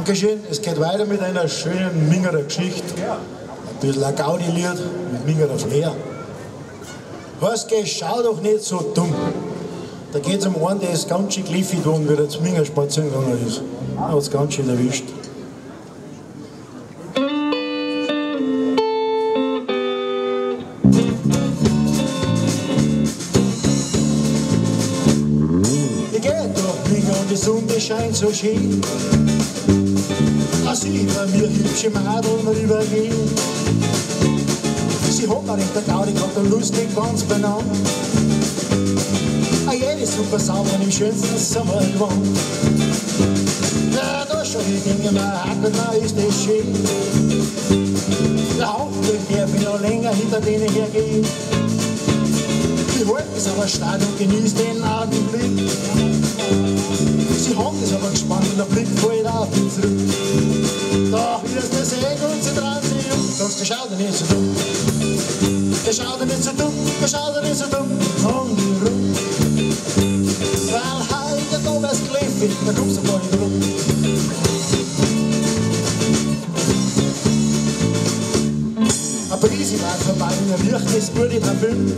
Dankeschön. Es geht weiter mit einer schönen Mingerer Geschichte. Ein bisschen ein Gaudi-Lied mit Mingerer Flair. Heißt, geh, schau doch nicht so dumm. Da geht es um einen, der ist ganz schön gliffig geworden, wie er zum Minger spazieren gegangen ist. Er hat es ganz schön erwischt. Ich geh durch Minger und die Sonne scheint so schön. Als über mir hübsche Mädeln rübergehen. Sie hat mir recht der Gaudi gehabt und lustig ganz benannt. Jede super sauber im schönsten Sommer gewohnt. Ja, da schau ich Dinge mal hacken, na ist das schön. Der Hauptweg, der will noch länger hinter denen hergehen. Die halten es aber stark und genießt den Augenblick. Sie haben es aber gespannt und der Blick fällt auf ihn zurück. Doch wirst du sehen und sie trauen sich um. Sonst der schaut nicht so dumm. Der schaut nicht so dumm, der schaut nicht so dumm. Und die rum. Weil heute da wär's kläffig, da kommst du gar nicht rum. Ein Brise war vorbei und er riecht das gute Parfüm.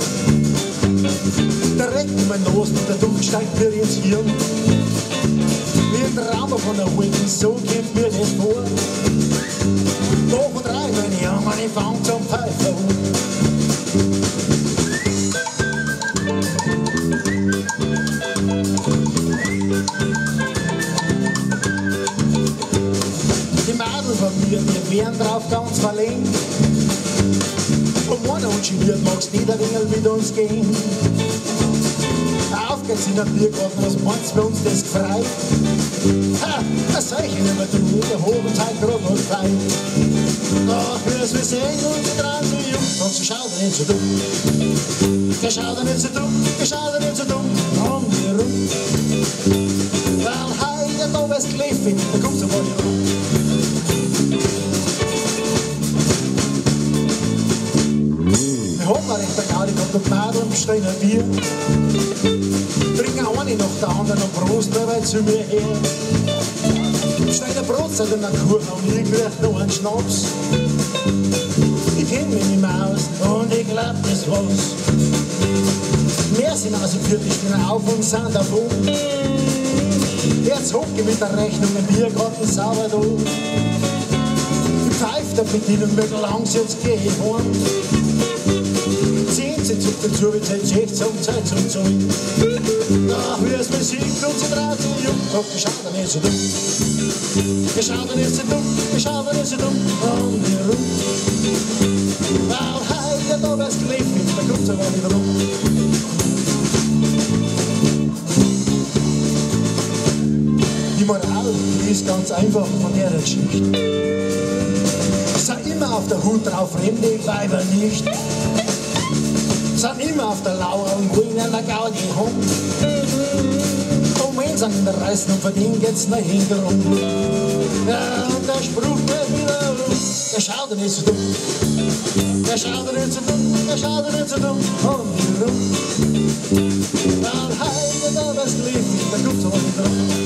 Direkt in mein Nase und der Duft steigt mir ins Hirn. Wie ein Traum von der Wolken, so kommt mir das vor. Doch und rein, meine Jungen, ich fang zum Pfeifen. Die Mädel von mir, die wären drauf ganz verlegen. Und einer ungeniert magst nie der Ringel mit uns gehen. Auf geht's in der Biergarten, was meinst du, uns das gefreut? Ha, das sag ich nicht mehr, du, der hohen Zeit grad noch frei. Doch wirst wir sehen und wir trauen sie jung, sonst schau dir nicht so dumm. Der schau dir nicht so dumm, der schau dir nicht so dumm, um die rum. Weil heute da wär's kläffig, da kommst du gar nicht rum. Wir haben mal recht der Gaudi gehabt und Mädel stehen ein Bier. Bringen eine nach der anderen und Prost dabei zu mir her. Steht ein Brotzeit und ein Kuchen und ich krieg noch einen Schnaps. Ich kenn mich nicht mehr aus und ich glaub, das war's. Mehr sind also für die stehen auf und sind davon. Jetzt hoch mit der Rechnung im Biergarten sauber da. Ich pfeif der Bedienung mit langs, jetzt geh ich heim. 10 sind zu wie Zeit 16 und Zeit zum Zeug. Doch wie es mir singt und sie traut sich jung. Doch die schaut er nicht so dumm. Die schaut er nicht so dumm, die schaut er nicht so dumm. Und die rum. Weil heute da wär's kläffig, da kommt sie gar nicht rum. Die Moral, die ist ganz einfach von der Geschichte. Sei immer auf der Hut drauf, fremde Weiber nicht. Sind immer auf der Lauer und wollen an der Gaudi rum. Und wenn sie in der Reißen und verdienen, geht's nach hinten rum. Ja, und der Spruch geht wieder rum. Der schaut nicht so dumm. Der schaut nicht so dumm, der schaut nicht so dumm. Und die rum. Weil heute da wär's kläffig, da kommt's aber nicht rum.